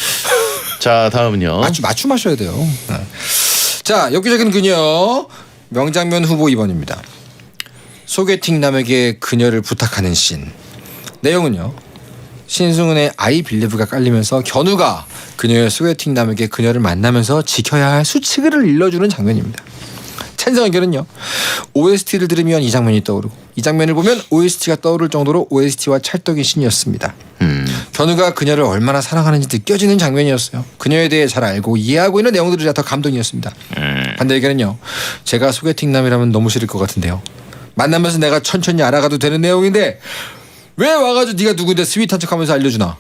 자, 다음은요. 맞춤 하셔야 돼요. 네. 자, 엽기적인 그녀 명장면 후보 2번입니다. 소개팅 남에게 그녀를 부탁하는 씬. 내용은요. 신승훈의 I Believe가 깔리면서 견우가 그녀의 소개팅 남에게 그녀를 만나면서 지켜야 할 수칙을 일러주는 장면입니다. 찬성 의견은요. OST를 들으면 이 장면이 떠오르고 이 장면을 보면 OST가 떠오를 정도로 OST와 찰떡인 신이었습니다. 견우가 그녀를 얼마나 사랑하는지 느껴지는 장면이었어요. 그녀에 대해 잘 알고 이해하고 있는 내용들이 더 감동이었습니다. 반대 의견은요. 제가 소개팅남이라면 너무 싫을 것 같은데요. 만나면서 내가 천천히 알아가도 되는 내용인데 왜 와가지고 네가 누군데 스윗한 척하면서 알려주나.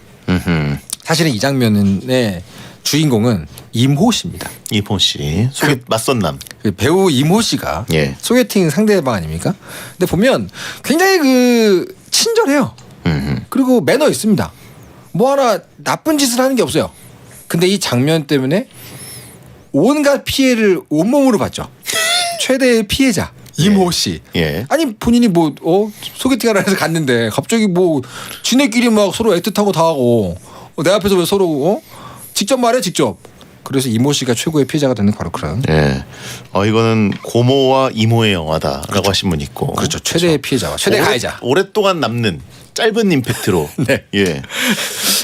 사실은 이 장면의 주인공은 임호 씨입니다. 이포 씨 맞선 남. 그 배우 임호 씨가 예. 소개팅 상대방 아닙니까? 근데 보면 굉장히 그 친절해요. 그리고 매너 있습니다. 뭐 하나 나쁜 짓을 하는 게 없어요. 근데 이 장면 때문에 온갖 피해를 온몸으로 봤죠. 최대의 피해자 임호 씨. 예. 아니 본인이 뭐 소개팅하러 해서 갔는데 갑자기 뭐 지네끼리 막 서로 애틋하고 다 하고 내 앞에서 왜 서로 직접 말해 직접. 그래서 이모 씨가 최고의 피해자가 되는 바로 그런. 예. 이거는 고모와 이모의 영화다라고 그렇죠. 하신 분 있고. 그렇죠. 최대의 피해자와 최대 가해자. 오랫동안 남는 짧은 임팩트로. 네. 예.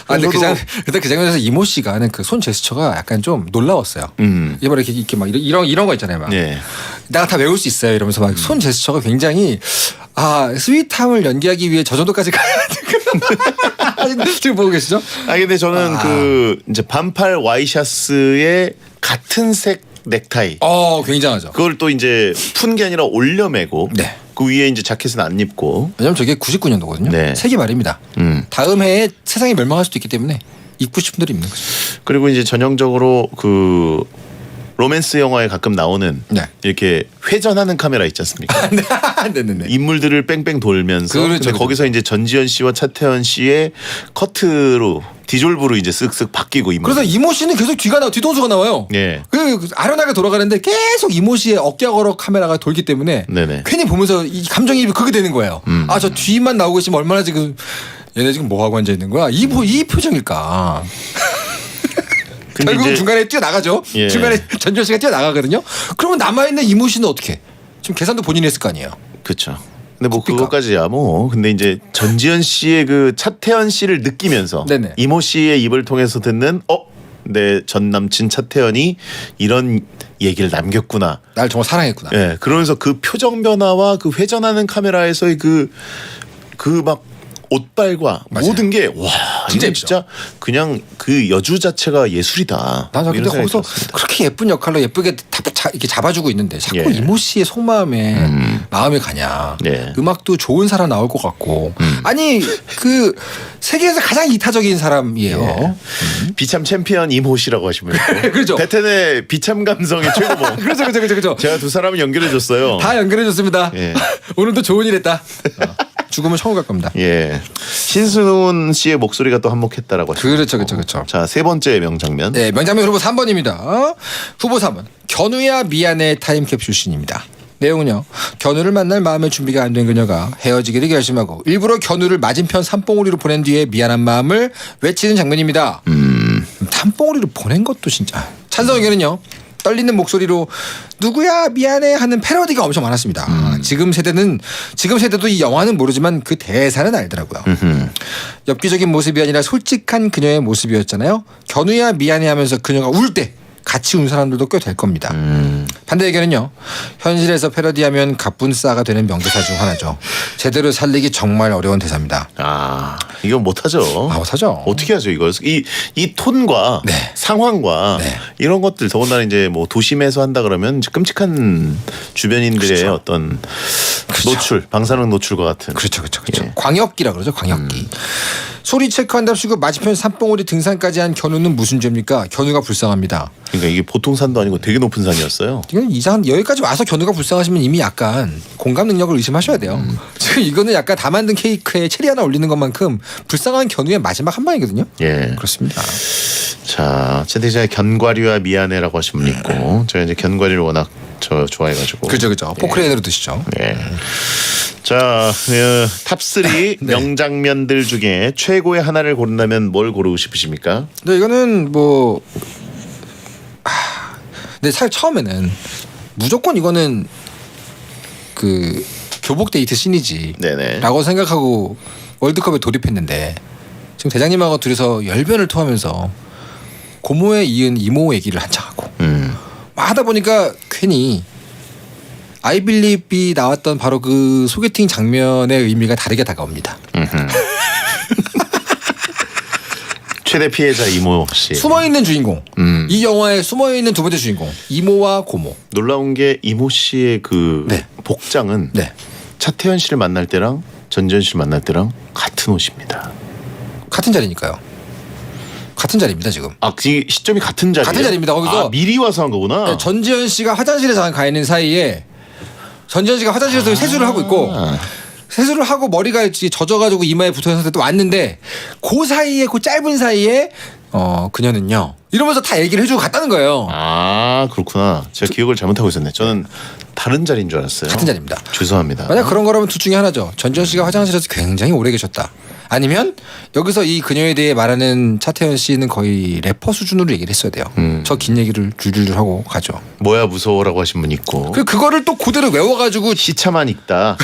근데 그 장면에서 이모 씨가 하는 그 손 제스처가 약간 좀 놀라웠어요. 이번에 이렇게 막 이런 거 있잖아요. 막. 예. 내가 다 외울 수 있어요. 이러면서 막 손 제스처가 굉장히 스윗함을 연기하기 위해 저 정도까지 가야 되나? 지금 보고 계시죠? 근데 저는 그 이제 반팔 와이셔츠에 같은 색 넥타이. 굉장하죠. 그걸 또 이제 푼 게 아니라 올려매고. 네. 그 위에 이제 자켓은 안 입고. 왜냐면 저게 99년도거든요. 네. 세기 말입니다. 다음 해에 세상이 멸망할 수도 있기 때문에 잊고 싶은 분들이 있는 거죠. 그리고 이제 전형적으로 그 로맨스 영화에 가끔 나오는 네. 이렇게 회전하는 카메라 있지 않습니까? 네네네. 인물들을 뺑뺑 돌면서 그렇죠, 근데 그렇죠. 거기서 이제 전지현 씨와 차태현 씨의 커트로 디졸브로 이제 쓱쓱 바뀌고 인물. 그래서 이모 씨는 계속 뒤통수가 나와요. 예. 그 아련하게 돌아가는데 계속 이모 씨의 어깨걸어 카메라가 돌기 때문에 네네. 괜히 보면서 이 감정이입이 그게 되는 거예요. 아, 저 뒤만 나오고 있으면 얼마나 지금 얘네 지금 뭐 하고 앉아 있는 거야? 이 표정일까? 근데 결국 이제 중간에 뛰어나가죠. 예. 중간에 전지현 씨가 뛰어나가거든요. 그러면 남아있는 이모 씨는 어떻게? 지금 계산도 본인이 했을 거 아니에요. 그렇죠. 근데 뭐 뭡니까? 그것까지야 뭐. 근데 이제 전지현 씨의 그 차태현 씨를 느끼면서 네네. 이모 씨의 입을 통해서 듣는 내 전 남친 차태현이 이런 얘기를 남겼구나. 날 정말 사랑했구나. 예. 그러면서 그 표정 변화와 그 회전하는 카메라에서의 그 막 옷발과 맞아요. 모든 게 와, 진짜 이건 예쁘죠. 진짜 그냥 그 여주 자체가 예술이다. 나 근데 이런 생각이 거기서 들었습니다. 그렇게 예쁜 역할로 예쁘게 이렇게 잡아주고 있는데 자꾸 예. 이모 씨의 속마음에 마음이 가냐. 네. 음악도 좋은 사람 나올 것 같고. 아니 그 세계에서 가장 이타적인 사람이에요. 비참 챔피언 이모 씨라고 하시면 그렇죠. 베텐의 비참 감성의 최고봉. 그렇죠. 제가 두 사람을 연결해 줬어요. 다 연결해줬습니다. 예. 오늘도 좋은 일 했다. 죽으면 천국 갈 겁니다. 예. 신승훈 씨의 목소리가 또 한몫했다라고 하시죠. 그렇죠. 자, 세 번째 명장면. 네, 명장면 후보 3번입니다. 후보 3번. 견우야 미안해 타임캡슐씬입니다. 내용은요. 견우를 만날 마음의 준비가 안 된 그녀가 헤어지기를 결심하고 일부러 견우를 맞은편 산봉우리로 보낸 뒤에 미안한 마음을 외치는 장면입니다. 산봉우리로 보낸 것도 진짜. 찬성 의견은요. 떨리는 목소리로 누구야 미안해 하는 패러디가 엄청 많았습니다. 지금 세대도 이 영화는 모르지만 그 대사는 알더라고요. 엽기적인 모습이 아니라 솔직한 그녀의 모습이었잖아요. 견우야 미안해 하면서 그녀가 울 때 같이 운 사람들도 꽤 될 겁니다. 반대 의견은요. 현실에서 패러디하면 갑분싸가 되는 명대사 중 하나죠. 제대로 살리기 정말 어려운 대사입니다. 아, 이건 못하죠. 못하죠. 어떻게 하죠, 이걸? 이 톤과 네. 상황과 네. 이런 것들 더군다나 이제 뭐 도심에서 한다 그러면 끔찍한 주변인들의 그렇죠. 어떤 그렇죠. 노출, 방사능 노출과 같은. 그렇죠. 예. 광역기라 그러죠. 광역기. 소리 체크한답시고 맞은편 산봉우리 등산까지 한 견우는 무슨 죄입니까? 견우가 불쌍합니다. 그러니까 이게 보통 산도 아니고 되게 높은 산이었어요. 이건 이상한 여기까지 와서 견우가 불쌍하시면 이미 약간 공감 능력을 의심하셔야 돼요. 지금 이거는 약간 다 만든 케이크에 체리 하나 올리는 것만큼 불쌍한 견우의 마지막 한 방이거든요. 예. 그렇습니다. 자, 채팅창에 견과류와 미안해라고 하신 분 있고 제가 이제 견과류를 워낙 좋아해가지고. 그죠. 포크레인으로 드시죠. 예. 자, 탑3 명장면들 중에 최고의 하나를 고른다면 뭘 고르고 싶으십니까? 근데 이거는 뭐 근데 사실 처음에는 무조건 이거는 그 교복 데이트 씬이지 네네. 라고 생각하고 월드컵에 돌입했는데 지금 대장님하고 둘이서 열변을 토하면서 고모에 이은 이모 얘기를 한창 하고 하다 보니까 괜히 아이빌립이 나왔던 바로 그 소개팅 장면의 의미가 다르게 다가옵니다. 최대 피해자 이모 씨. 숨어있는 주인공. 이 영화에 숨어있는 두 번째 주인공. 이모와 고모. 놀라운 게 이모 씨의 그 네. 복장은 네. 차태현 씨를 만날 때랑 전지현 씨를 만날 때랑 같은 옷입니다. 같은 자리니까요. 같은 자리입니다 지금. 아, 그 시점이 같은 자리예요? 같은 자리입니다. 거기서 미리 와서 한 거구나. 네, 전지현 씨가 화장실에 잠깐 가 있는 사이에 전지현 씨가 화장실에서 세수를 하고 있고 세수를 하고 머리가 이렇게 젖어가지고 이마에 붙어있는 상태도 왔는데 그 사이에 그 짧은 사이에 그녀는요 이러면서 다 얘기를 해주고 갔다는 거예요. 아, 그렇구나. 제가 기억을 잘못하고 있었네. 저는 다른 자리인 줄 알았어요. 같은 자리입니다. 죄송합니다. 만약 그런 거라면 둘 중에 하나죠. 전지현 씨가 화장실에서 굉장히 오래 계셨다. 아니면 여기서 이 그녀에 대해 말하는 차태현 씨는 거의 래퍼 수준으로 얘기를 했어야 돼요. 저 긴 얘기를 줄줄줄 하고 가죠. 뭐야 무서워라고 하신 분 있고. 그리고 그거를 또 그대로 외워가지고 시차만 읽다.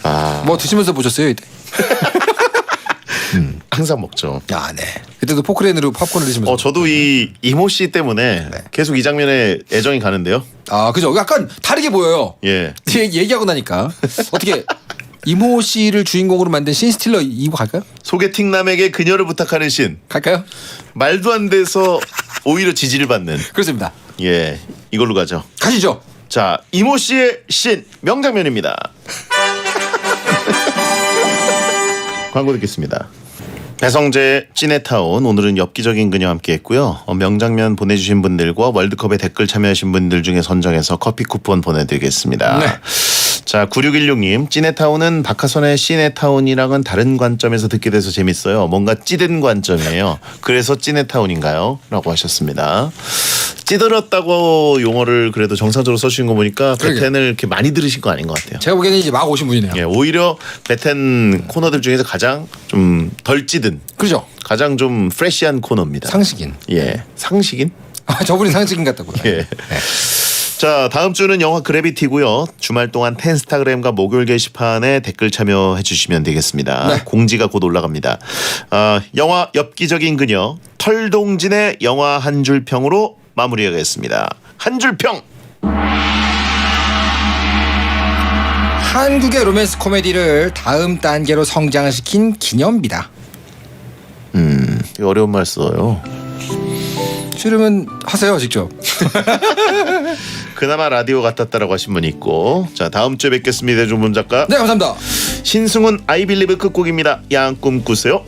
아, 뭐 드시면서 보셨어요 이때? 항상 먹죠. 아, 네. 그때도 포크레인으로 팝콘을 드시면서. 저도 이 이모 씨 때문에 네. 계속 이 장면에 애정이 가는데요. 아, 그죠. 약간 다르게 보여요. 예. 얘기하고 나니까 어떻게 이모 씨를 주인공으로 만든 신스틸러 이거 갈까요? 소개팅 남에게 그녀를 부탁하는 신. 갈까요? 말도 안 돼서 오히려 지지를 받는. 그렇습니다. 예, 이걸로 가죠. 가시죠. 자, 이모 씨의 신 명장면입니다. 광고 듣겠습니다. 배성재 찐해타운 오늘은 엽기적인 그녀 함께했고요. 명장면 보내주신 분들과 월드컵에 댓글 참여하신 분들 중에 선정해서 커피 쿠폰 보내드리겠습니다. 네. 자 9616님 찐해타운은 박하선의 찐해타운이랑은 다른 관점에서 듣게 돼서 재밌어요. 뭔가 찌든 관점이에요. 그래서 찐해타운인가요? 라고 하셨습니다. 찌들었다고 용어를 그래도 정상적으로 써주신 거 보니까 그러게. 베텐을 이렇게 많이 들으신 거 아닌 것 같아요. 제가 보기에는 이제 막 오신 분이네요. 예, 오히려 베텐 코너들 중에서 가장 좀 덜 찌든 그죠? 가장 좀 프레시한 코너입니다. 상식인. 예, 상식인? 아, 저분이 상식인 같다고요. 예. 자 다음 주는 영화 그래비티고요. 주말 동안 텐스타그램과 목요일 게시판에 댓글 참여해 주시면 되겠습니다. 네. 공지가 곧 올라갑니다. 영화 엽기적인 그녀 털동진의 영화 한 줄 평으로 마무리하겠습니다. 한 줄 평. 한국의 로맨스 코미디를 다음 단계로 성장을 시킨 기념비다. 이거 어려운 말 써요. 씨름은 하세요 직접. 그나마 라디오 같았다라고 하신 분이 있고 자 다음 주에 뵙겠습니다. 조문 작가. 네 감사합니다. 신승훈 아이빌리브 끝곡입니다. 야한 꿈 꾸세요.